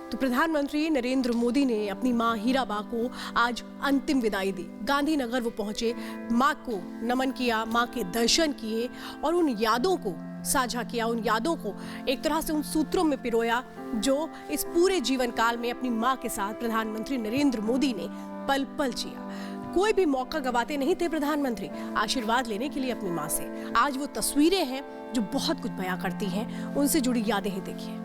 तो प्रधानमंत्री नरेंद्र मोदी ने अपनी मां हीराबा को आज अंतिम विदाई दी। गांधीनगर वो पहुंचे, मां को नमन किया, मां के दर्शन किए और उन यादों को साझा किया, उन यादों को एक तरह से उन सूत्रों में पिरोया जो इस पूरे जीवन काल में अपनी मां के साथ प्रधानमंत्री नरेंद्र मोदी ने पल पल जिया। कोई भी मौका गवाते नहीं थे प्रधानमंत्री आशीर्वाद लेने के लिए अपनी मां से। आज वो तस्वीरें हैं जो बहुत कुछ बयां करती हैं, उनसे जुड़ी यादें ही देखिए।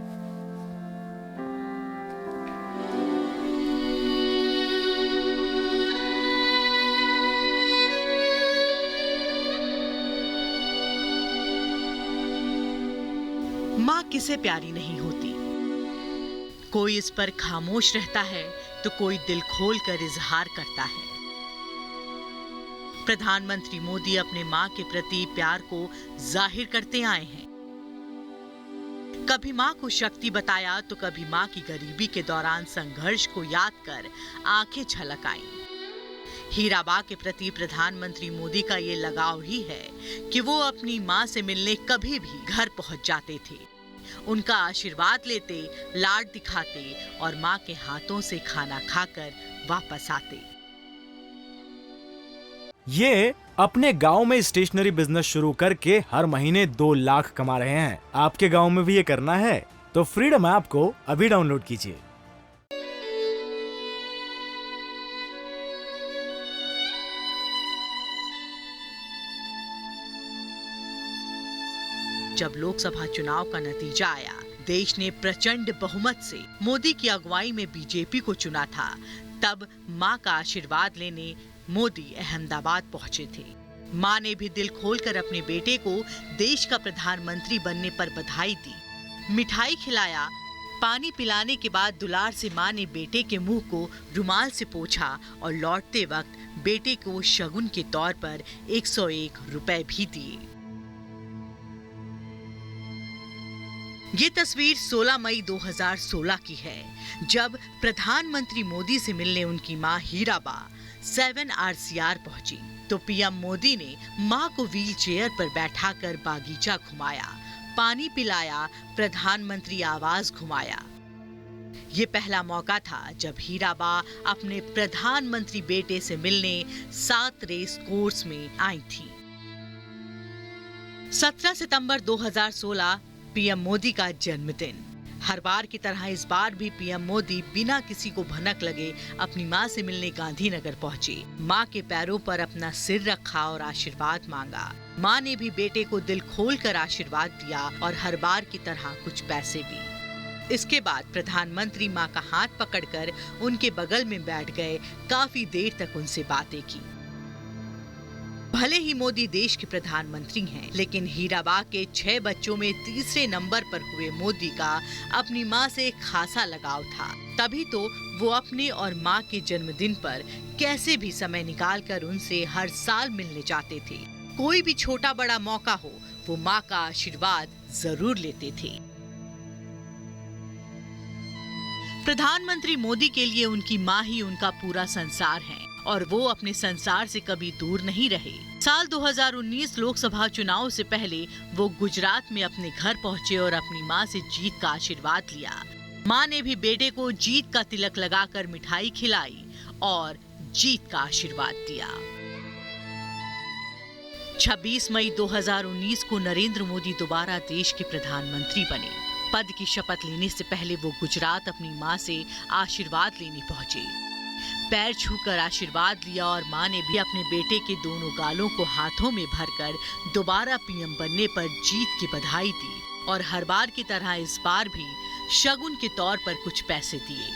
माँ किसे प्यारी नहीं होती। कोई इस पर खामोश रहता है तो कोई दिल खोल कर इजहार करता है। प्रधानमंत्री मोदी अपने माँ के प्रति प्यार को जाहिर करते आए हैं। कभी माँ को शक्ति बताया तो कभी माँ की गरीबी के दौरान संघर्ष को याद कर आंखें छलक आईं। हीराबा के प्रति प्रधानमंत्री मोदी का ये लगाव ही है कि वो अपनी माँ से मिलने कभी भी घर पहुंच जाते थे, उनका आशीर्वाद लेते, लाड दिखाते और माँ के हाथों से खाना खाकर वापस आते। ये अपने गांव में स्टेशनरी बिजनेस शुरू करके हर महीने 2 लाख कमा रहे हैं। आपके गांव में भी ये करना है तो फ्रीडम ऐप को अभी डाउनलोड कीजिए। जब लोकसभा चुनाव का नतीजा आया, देश ने प्रचंड बहुमत से मोदी की अगुवाई में बीजेपी को चुना था, तब मां का आशीर्वाद लेने मोदी अहमदाबाद पहुंचे थे। मां ने भी दिल खोलकर अपने बेटे को देश का प्रधानमंत्री बनने पर बधाई दी, मिठाई खिलाया। पानी पिलाने के बाद दुलार से मां ने बेटे के मुंह को रुमाल से पोंछा और लौटते वक्त बेटे को शगुन के तौर पर 101 रुपए भी दिए। ये तस्वीर 16 मई 2016 की है, जब प्रधानमंत्री मोदी से मिलने उनकी मां हीराबा 7 RCR पहुंची तो पीएम मोदी ने मां को व्हील चेयर पर बैठाकर बागीचा घुमाया, पानी पिलाया, प्रधानमंत्री आवास घुमाया। ये पहला मौका था जब हीराबा अपने प्रधानमंत्री बेटे से मिलने 7 रेस कोर्स में आई थी। 17 सितंबर 2016 पीएम मोदी का जन्मदिन। हर बार की तरह इस बार भी पीएम मोदी बिना किसी को भनक लगे अपनी मां से मिलने गांधीनगर पहुंचे। मां के पैरों पर अपना सिर रखा और आशीर्वाद मांगा। मां ने भी बेटे को दिल खोलकर आशीर्वाद दिया और हर बार की तरह कुछ पैसे भी। इसके बाद प्रधानमंत्री मां का हाथ पकड़कर उनके बगल में बैठ गए, काफी देर तक उनसे बातें की। भले ही मोदी देश के प्रधानमंत्री हैं, लेकिन हीराबा के 6 बच्चों में तीसरे नंबर पर हुए मोदी का अपनी मां से खासा लगाव था। तभी तो वो अपने और मां के जन्मदिन पर कैसे भी समय निकालकर उनसे हर साल मिलने जाते थे। कोई भी छोटा बड़ा मौका हो, वो मां का आशीर्वाद जरूर लेते थे। प्रधानमंत्री मोदी के लिए उनकी मां ही उनका पूरा संसार है और वो अपने संसार से कभी दूर नहीं रहे। साल 2019 लोकसभा चुनाव से पहले वो गुजरात में अपने घर पहुंचे और अपनी मां से जीत का आशीर्वाद लिया। मां ने भी बेटे को जीत का तिलक लगाकर मिठाई खिलाई और जीत का आशीर्वाद दिया। 26 मई 2019 को नरेंद्र मोदी दोबारा देश के प्रधानमंत्री बने। पद की शपथ लेने से पहले वो गुजरात अपनी मां से आशीर्वाद लेने पहुंचे। पैर छूकर आशीर्वाद लिया और मां ने भी अपने बेटे के दोनों गालों को हाथों में भरकर दोबारा पीएम बनने पर जीत की बधाई दी और हर बार की तरह इस बार भी शगुन के तौर पर कुछ पैसे दिए।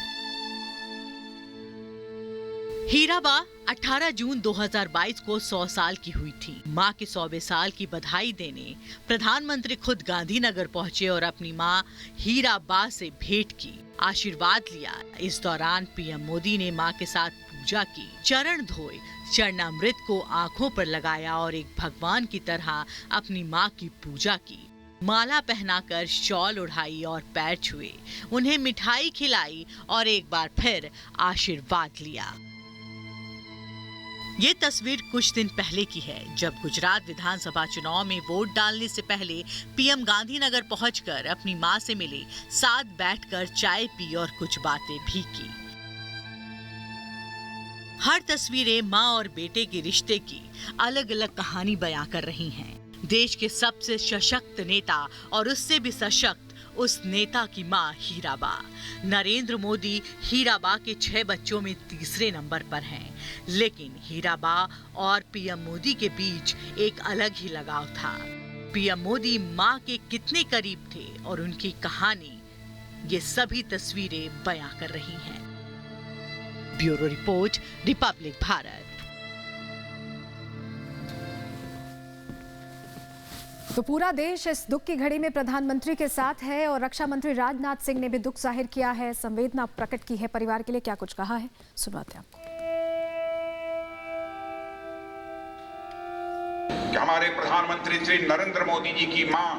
हीराबा 18 जून 2022 को 100 साल की हुई थी। मां के 100वें साल की बधाई देने प्रधानमंत्री खुद गांधीनगर पहुंचे और अपनी मां हीराबा से भेंट की, आशीर्वाद लिया। इस दौरान पीएम मोदी ने मां के साथ पूजा की, चरण धोए, चरणामृत को आंखों पर लगाया और एक भगवान की तरह अपनी मां की पूजा की। माला पहनाकर शॉल उड़ाई और पैर छुए, उन्हें मिठाई खिलाई और एक बार फिर आशीर्वाद लिया। ये तस्वीर कुछ दिन पहले की है, जब गुजरात विधानसभा चुनाव में वोट डालने से पहले पीएम गांधीनगर पहुंचकर अपनी मां से मिले, साथ बैठकर चाय पी और कुछ बातें भी की। हर तस्वीरें मां और बेटे के रिश्ते की अलग अलग कहानी बयां कर रही हैं। देश के सबसे सशक्त नेता और उससे भी सशक्त उस नेता की मां हीराबा। नरेंद्र मोदी हीराबा के 6 बच्चों में तीसरे नंबर पर हैं, लेकिन हीराबा और पीएम मोदी के बीच एक अलग ही लगाव था। पीएम मोदी मां के कितने करीब थे और उनकी कहानी ये सभी तस्वीरें बयां कर रही हैं। Bureau report, Republic Bharat. तो पूरा देश इस दुख की घड़ी में प्रधानमंत्री के साथ है और रक्षा मंत्री राजनाथ सिंह ने भी दुख जाहिर किया है, संवेदना प्रकट की है परिवार के लिए। क्या कुछ कहा है, सुनाते हैं आपको। हमारे प्रधानमंत्री श्री नरेंद्र मोदी जी की मां,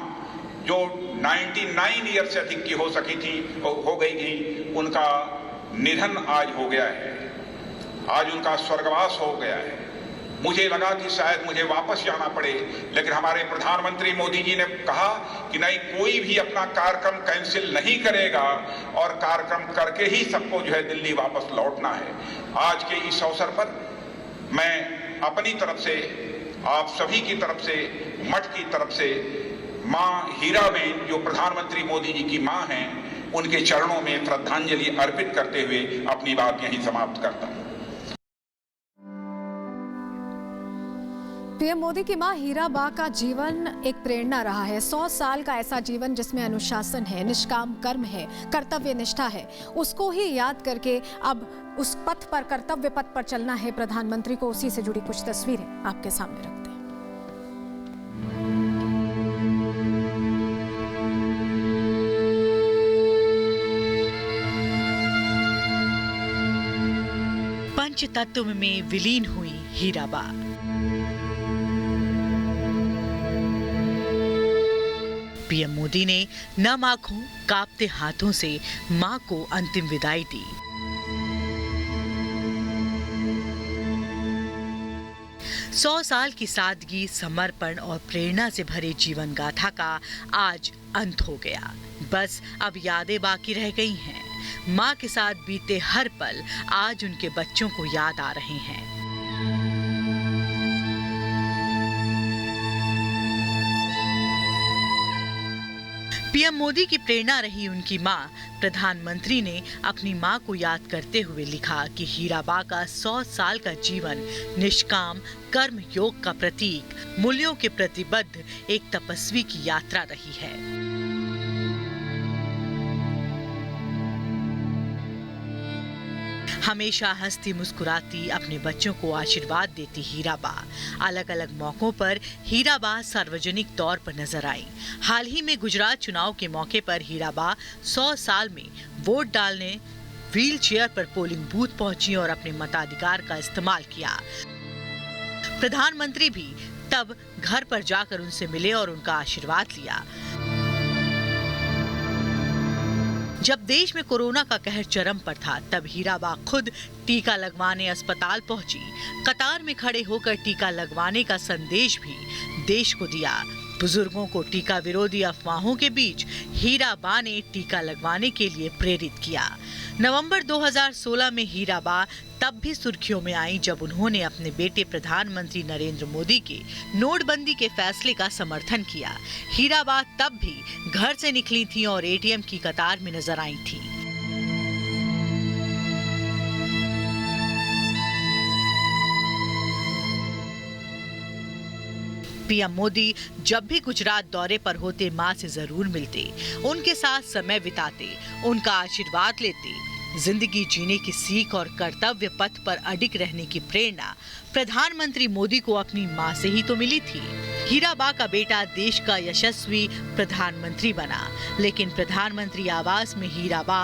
जो 99 ईयर से अधिक की हो गई थी, उनका निधन आज हो गया है। आज उनका स्वर्गवास हो गया है। मुझे लगा कि शायद मुझे वापस जाना पड़े, लेकिन हमारे प्रधानमंत्री मोदी जी ने कहा कि नहीं, कोई भी अपना कार्यक्रम कैंसिल नहीं करेगा और कार्यक्रम करके ही सबको जो है दिल्ली वापस लौटना है। आज के इस अवसर पर मैं अपनी तरफ से, आप सभी की तरफ से, मठ की तरफ से मां हीराबेन, जो प्रधानमंत्री मोदी जी की मां हैं, उनके चरणों में श्रद्धांजलि अर्पित करते हुए अपनी बात यहीं समाप्त करता हूं। पीएम मोदी की मां हीराबा का जीवन एक प्रेरणा रहा है। 100 साल का ऐसा जीवन जिसमें अनुशासन है, निष्काम कर्म है, कर्तव्य निष्ठा है, उसको ही याद करके अब उस पथ पर, कर्तव्य पथ पर चलना है प्रधानमंत्री को। उसी से जुड़ी कुछ तस्वीरें आपके सामने रखते हैं। पंचतत्व में विलीन हुई हीराबा। पीएम मोदी ने नम आंखों, कांपते हाथों से मां को अंतिम विदाई दी। सौ साल की सादगी, समर्पण और प्रेरणा से भरे जीवन गाथा का आज अंत हो गया। बस अब यादें बाकी रह गई हैं। मां के साथ बीते हर पल आज उनके बच्चों को याद आ रहे हैं। पीएम मोदी की प्रेरणा रही उनकी मां। प्रधानमंत्री ने अपनी मां को याद करते हुए लिखा कि हीराबा का 100 साल का जीवन निष्काम कर्म योग का प्रतीक, मूल्यों के प्रतिबद्ध एक तपस्वी की यात्रा रही है। हमेशा हंसती मुस्कुराती, अपने बच्चों को आशीर्वाद देती हीराबा। अलग अलग मौकों पर हीराबा सार्वजनिक तौर पर नजर आई। हाल ही में गुजरात चुनाव के मौके पर हीराबा 100 साल में वोट डालने व्हील चेयर पर पोलिंग बूथ पहुंची और अपने मताधिकार का इस्तेमाल किया। प्रधानमंत्री भी तब घर पर जाकर उनसे मिले और उनका आशीर्वाद लिया। जब देश में कोरोना का कहर चरम पर था, तब हीराबा खुद टीका लगवाने अस्पताल पहुंची। कतार में खड़े होकर टीका लगवाने का संदेश भी देश को दिया। बुजुर्गों को टीका विरोधी अफवाहों के बीच हीराबा ने टीका लगवाने के लिए प्रेरित किया। नवंबर 2016 में हीराबा तब भी सुर्खियों में आई जब उन्होंने अपने बेटे प्रधानमंत्री नरेंद्र मोदी के नोटबंदी के फैसले का समर्थन किया। हीराबा तब भी घर से निकली थीं और एटीएम की कतार में नजर आई थीं। पीएम मोदी जब भी गुजरात दौरे पर होते मां से जरूर मिलते, उनके साथ समय बिताते, उनका आशीर्वाद लेते। जिंदगी जीने की सीख और कर्तव्य पथ पर अडिग रहने की प्रेरणा प्रधानमंत्री मोदी को अपनी मां से ही तो मिली थी। हीराबा का बेटा देश का यशस्वी प्रधानमंत्री बना, लेकिन प्रधानमंत्री आवास में हीराबा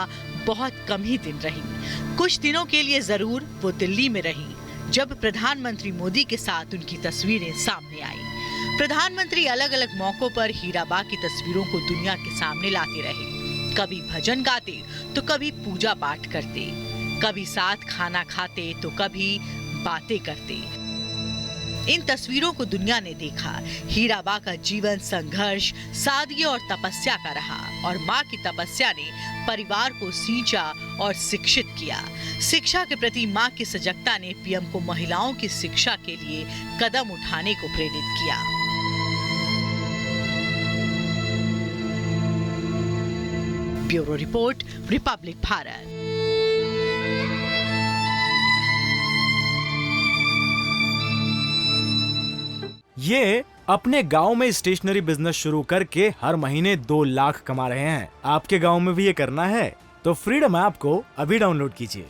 बहुत कम ही दिन रही। कुछ दिनों के लिए जरूर वो दिल्ली में रही, जब प्रधानमंत्री मोदी के साथ उनकी तस्वीरें सामने आई। प्रधानमंत्री अलग अलग मौकों पर हीराबा की तस्वीरों को दुनिया के सामने लाते रहे। कभी भजन गाते तो कभी पूजा पाठ करते, कभी साथ खाना खाते तो कभी बातें करते। इन तस्वीरों को दुनिया ने देखा। हीराबा का जीवन संघर्ष, सादगी और तपस्या का रहा और माँ की तपस्या ने परिवार को सींचा और शिक्षित किया। शिक्षा के प्रति माँ की सजगता ने पीएम को महिलाओं की शिक्षा के लिए कदम उठाने को प्रेरित किया। Bureau report, Republic Bharat. ये अपने गांव में स्टेशनरी बिजनेस शुरू करके हर महीने 2 लाख कमा रहे हैं। आपके गांव में भी ये करना है तो फ्रीडम ऐप को अभी डाउनलोड कीजिए।